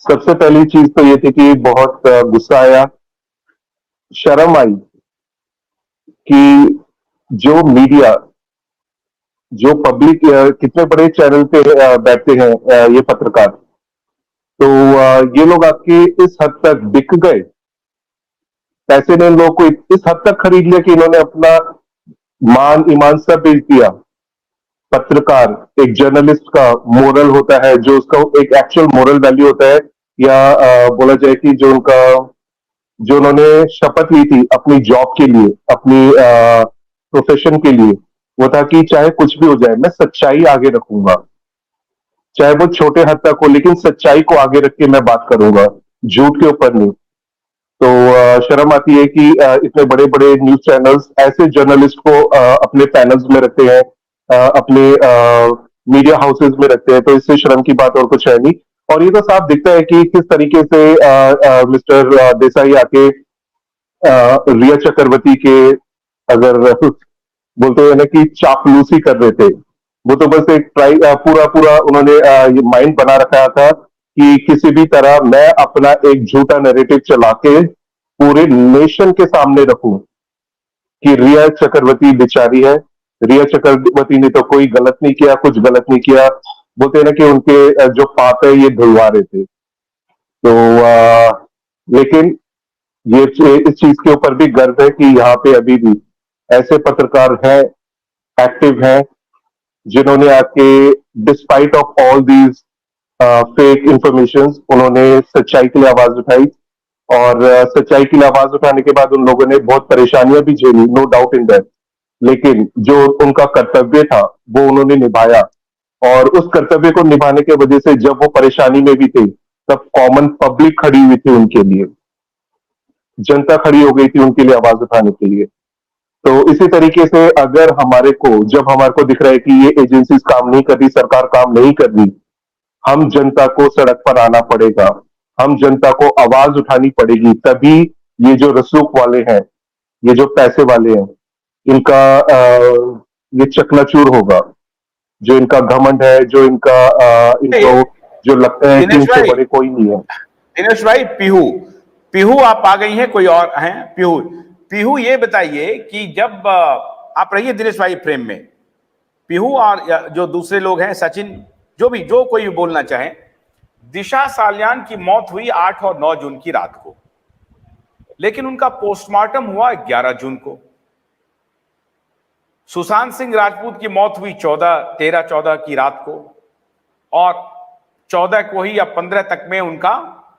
सबसे पहली चीज तो ये थी कि बहुत गुस्सा आया, शर्म आई कि जो मीडिया, जो पब्लिक, कितने बड़े चैनल पे बैठते हैं ये पत्रकार, तो ये लोग आपके इस हद तक बिक गए, पैसे ने इन लोगों को इस हद तक खरीद लिया कि इन्होंने अपना मान ईमान सब बेच दिया। पत्रकार, एक जर्नलिस्ट का मोरल होता है, जो उसका एक एक्चुअल मोरल वैल्यू होता है, या बोला जाए कि जो उन्होंने शपथ ली थी अपनी जॉब के लिए, अपनी प्रोफेशन के लिए, वो था कि चाहे कुछ भी हो जाए मैं सच्चाई आगे रखूंगा, चाहे वो छोटे हद तक हो, लेकिन सच्चाई को आगे रख के मैं बात करूंगा, झूठ के ऊपर नहीं। तो शर्म आती है कि इतने बड़े बड़े न्यूज चैनल्स ऐसे जर्नलिस्ट को अपने पैनल्स में रखते हैं, अपने मीडिया हाउसेज में रखते हैं, तो इससे शर्म की बात और कुछ है नहीं। और ये तो साफ दिखता है कि किस तरीके से मिस्टर देसाई आके रिया चक्रवर्ती के, अगर बोलते हैं ना कि चापलूसी कर रहे थे, वो तो बस एक ट्राई, पूरा पूरा उन्होंने ये माइंड बना रखा था कि किसी भी तरह मैं अपना एक झूठा नैरेटिव चला के पूरे नेशन के सामने रखूं कि रिया चक्रवर्ती बेचारी है, रिया चक्रवर्ती ने तो कोई गलत नहीं किया, कुछ गलत नहीं किया। बोलते हैं ना कि उनके जो पाप है ये धुलवा रहे थे। तो लेकिन ये इस चीज के ऊपर भी गर्व है कि यहाँ पे अभी भी ऐसे पत्रकार हैं, एक्टिव हैं, जिन्होंने आके despite of all these fake information उन्होंने सच्चाई के लिए आवाज उठाई। और सच्चाई के लिए आवाज उठाने के बाद उन लोगों ने बहुत परेशानियां भी झेली, नो डाउट इन दैट, लेकिन जो उनका कर्तव्य था वो उन्होंने निभाया। और उस कर्तव्य को निभाने की वजह से जब वो परेशानी में भी थे, तब कॉमन पब्लिक खड़ी हुई थी उनके लिए, जनता खड़ी हो गई थी उनके लिए आवाज उठाने के लिए। तो इसी तरीके से अगर हमारे को, जब हमारे को दिख रहा है कि ये एजेंसीज काम नहीं कर रही, सरकार काम नहीं कर रही, हम जनता को सड़क पर आना पड़ेगा, हम जनता को आवाज उठानी पड़ेगी, तभी ये जो रसूख वाले हैं, ये जो पैसे वाले हैं, इनका ये चकनाचूर होगा। जो इनका घमंड है, जो इनका इनको जो लगता है कि इनसे बड़े कोई नहीं है। दिनेश भाई, पीहू पीहू आप आ गई हैं, कोई और हैं? पीहू पीहू ये बताइए कि जब आप रहिए दिनेश भाई फ्रेम में, पीहू और जो दूसरे लोग हैं, सचिन, जो कोई भी बोलना चाहे, दिशा सालियान की मौत हुई 8 और 9 जून की रात को, लेकिन उनका पोस्टमार्टम हुआ 11 जून को। सुशांत सिंह राजपूत की मौत हुई 13-14 की रात को, और 14 को ही या 15 तक में उनका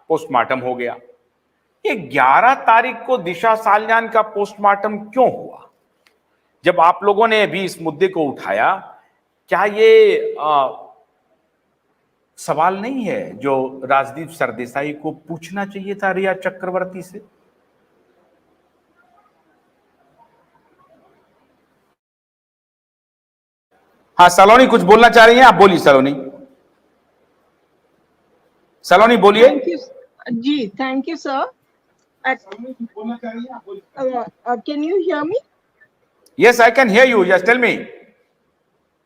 पोस्टमार्टम हो गया। ये 11 तारीख को दिशा सालियान का पोस्टमार्टम क्यों हुआ? जब आप लोगों ने भी इस मुद्दे को उठाया, क्या ये सवाल नहीं है जो राजदीप सरदेसाई को पूछना चाहिए था रिया चक्रवर्ती से? हाँ, सलोनी कुछ बोलना चाह रही हैं? आप बोलिए सलोनी। सलोनी बोलिए। जी, thank you sir. Can you hear me? Yes, I can hear you, just tell me.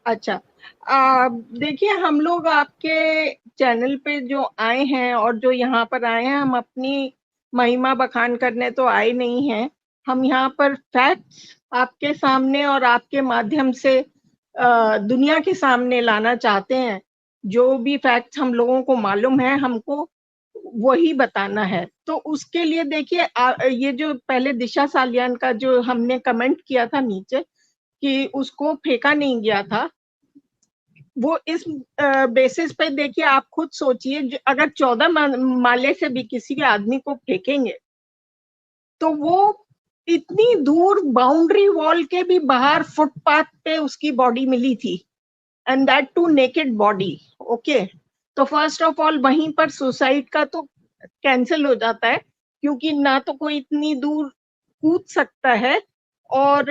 अच्छा, देखिए, हम लोग आपके चैनल पे जो आए हैं और जो यहाँ पर आए हैं, हम अपनी महिमा बखान करने तो आए नहीं हैं। हम यहाँ पर फैक्ट्स आपके सामने और आपके माध्यम से दुनिया के सामने लाना चाहते हैं। जो भी फैक्ट्स हम लोगों को मालूम है, हमको वही बताना है। तो उसके लिए देखिए, ये जो पहले दिशा सालियान का जो हमने कमेंट किया था नीचे कि उसको फेंका नहीं गया था, वो इस बेसिस पे देखिए, आप खुद सोचिए, अगर 14 माले से भी किसी आदमी को फेंकेंगे तो वो इतनी दूर बाउंड्री वॉल के भी बाहर फुटपाथ पे उसकी बॉडी मिली थी, and that too naked body. Okay, तो फर्स्ट ऑफ ऑल वहीं पर सुसाइड का तो कैंसिल हो जाता है, क्योंकि ना तो कोई इतनी दूर कूद सकता है, और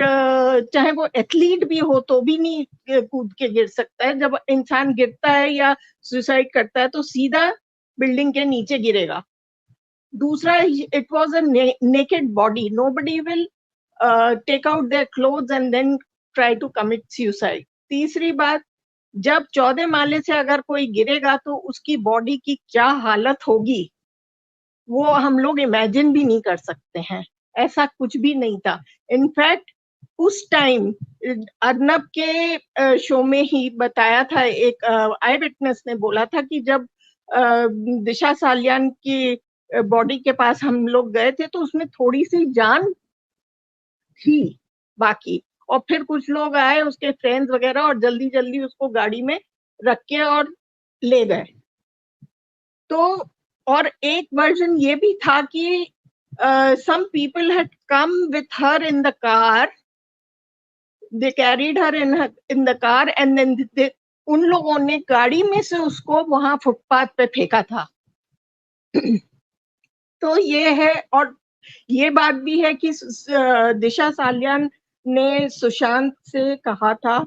चाहे वो एथलीट भी हो तो भी नहीं कूद के गिर सकता है। जब इंसान गिरता है या सुसाइड करता है तो सीधा बिल्डिंग के नीचे गिरेगा। दूसरा, it was a naked body, nobody will take out their clothes and then try to commit suicide. तीसरी बात, जब 14 माले से अगर कोई गिरेगा तो उसकी बॉडी की क्या हालत होगी, वो हम लोग इमेजिन भी नहीं कर सकते हैं। ऐसा कुछ भी नहीं था। इनफैक्ट उस टाइम अर्नब के शो में ही बताया था, एक आई विटनेस ने बोला था कि जब दिशा सालियान की बॉडी के पास हम लोग गए थे तो उसमें थोड़ी सी जान थी बाकी, और फिर कुछ लोग आए उसके फ्रेंड्स वगैरह और जल्दी जल्दी उसको गाड़ी में रख के और ले गए। तो और एक वर्जन ये भी था कि some people had come with her in the car, they carried her in the car and then उन लोगों ने गाड़ी में से उसको वहां फुटपाथ पे फेंका था। तो ये है, और ये बात भी है कि दिशा सालियान ने सुशांत से कहा था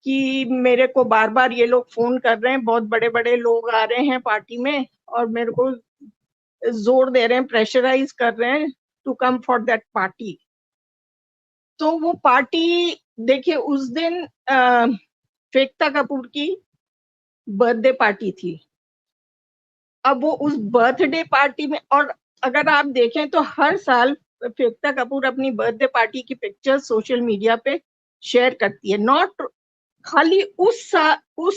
कि मेरे को बार बार ये लोग फोन कर रहे हैं, बहुत बड़े बड़े लोग आ रहे हैं पार्टी में और मेरे को जोर दे रहे हैं, प्रेशराइज कर रहे हैं to come for that party. तो वो पार्टी देखिए, उस दिन फेकता कपूर की बर्थडे पार्टी थी। अब वो उस बर्थडे पार्टी में, और अगर आप देखें तो हर साल फेकता कपूर अपनी बर्थडे पार्टी की पिक्चर्स सोशल मीडिया पे शेयर करती है। नॉट खाली उस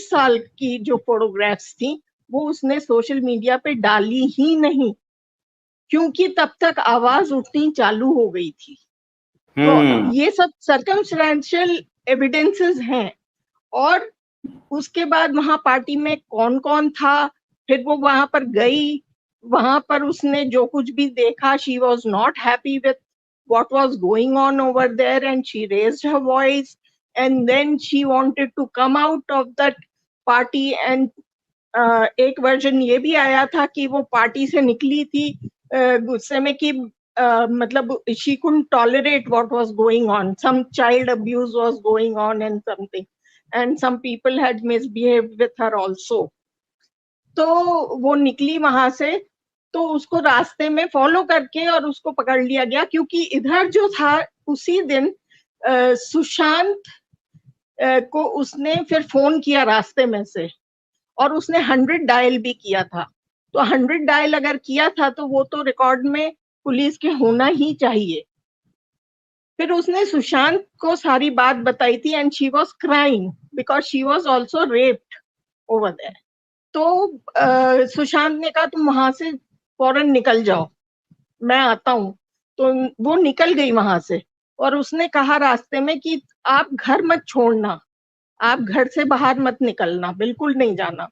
साल की जो फोटोग्राफ्स थी वो उसने सोशल मीडिया पे डाली ही नहीं, क्योंकि तब तक आवाज उठनी चालू हो गई थी। तो ये सब सर्कमस्टेंशियल एविडेंसेस हैं। और उसके बाद वहां पार्टी में कौन कौन था, फिर वो वहां पर गई, वहां पर उसने जो कुछ भी देखा, she was not happy with what was going on over there and she raised her voice and then she wanted to come out of that party and एक वर्जन ये भी आया था कि वो पार्टी से निकली थी गुस्से में कि मतलब she couldn't tolerate what was going on, some child abuse was going on and something and some people had misbehaved with her also। तो वो निकली वहां से, तो उसको रास्ते में फॉलो करके और उसको पकड़ लिया गया, क्योंकि इधर जो था उसी दिन सुशांत को उसने फिर फोन किया रास्ते में से और उसने 100 डायल भी किया था। तो 100 डायल अगर किया था तो वो तो रिकॉर्ड में पुलिस के होना ही चाहिए। फिर उसने सुशांत को सारी बात बताई थी and she was crying because she was also raped over there. तो सुशांत ने कहा तुम वहां से फौरन निकल जाओ, मैं आता हूँ। तो वो निकल गई वहां से और उसने कहा रास्ते में कि आप घर मत छोड़ना, आप घर से बाहर मत निकलना, बिल्कुल नहीं जाना।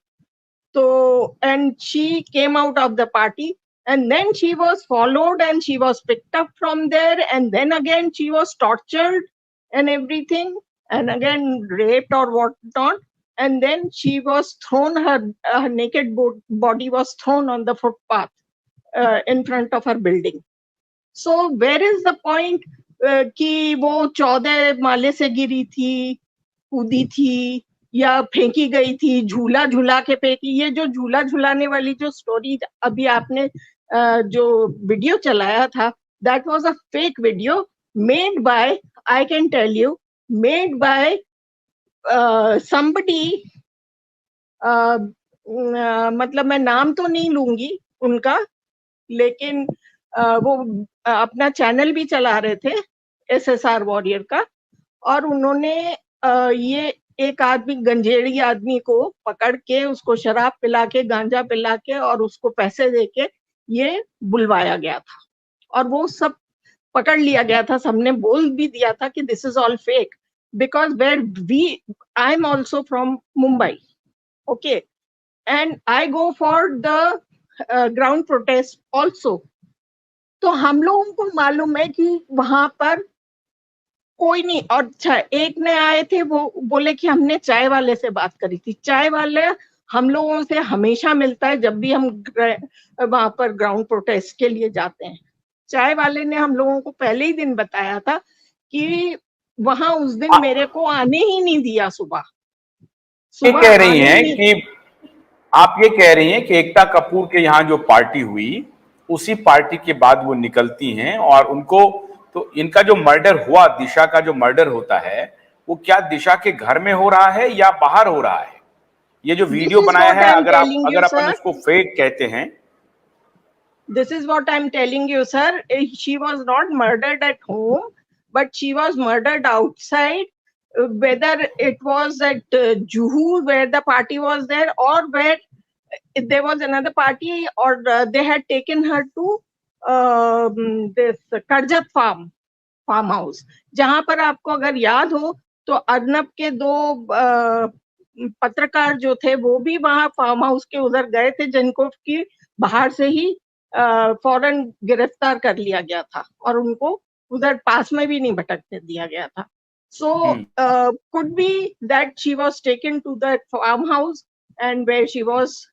तो and she came out of the party and then she was followed and she was picked up from there and then again she was tortured and everything and again raped or what not, and then she was thrown, her naked body was thrown on the footpath in front of her building। so where is the point कि वो 14 माले से गिरी थी, कूदी थी या फेंकी गई थी, झूला झूला के फेंकी। ये जो झूला झूलाने वाली जो स्टोरी अभी आपने जो वीडियो चलाया था, that was a fake video made by, I can tell you, made by somebody, मतलब मैं नाम तो नहीं लूंगी उनका, लेकिन वो अपना चैनल भी चला रहे थे SSR वॉरियर का, और उन्होंने ये एक आदमी, गंजेड़ी आदमी को पकड़ के उसको शराब पिला के, गांजा पिला के और उसको पैसे देके ये बुलवाया गया था और वो सब पकड़ लिया गया था। सबने बोल भी दिया था कि this is all fake because where I am also from Mumbai, okay, and I go for the ground protest also. तो हम लोगों को मालूम है कि वहां पर कोई नहीं। और एक ने आए थे, वो बोले कि हमने चाय वाले से बात करी थी। चाय वाले हम लोगों से हमेशा मिलता है जब भी हम वहां पर ग्राउंड प्रोटेस्ट के लिए जाते हैं। चाय वाले ने हम लोगों को पहले ही दिन बताया था कि वहां उस दिन मेरे को आने ही नहीं दिया। सुबह ये कह रही हैं कि आप ये कह रही हैं कि एकता कपूर के यहाँ जो पार्टी हुई उसी पार्टी के बाद वो निकलती हैं और उनको, तो इनका जो मर्डर हुआ, दिशा का जो मर्डर होता है, वो क्या दिशा के घर में हो रहा है या बाहर हो रहा है? ये जो This वीडियो is बनाया what है, I'm telling you, अगर अपन sir. उसको फेक कहते हैं, This is what I'm telling you, sir. She was not murdered at home, but she was murdered outside. Whether it was at Juhu, where the party was there, or where there was another party, or they had taken her to this Karjat farmhouse, जहां पर आपको अगर याद हो तो अर्नब के दो पत्रकार जो थे वो भी वहां फार्म हाउस के उधर गए थे, जिनको की बाहर से ही फौरन गिरफ्तार कर लिया गया था और उनको उधर पास में भी नहीं भटकने दिया गया था. So could be that she was taken to that farmhouse and where she was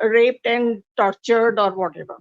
raped and tortured or whatever.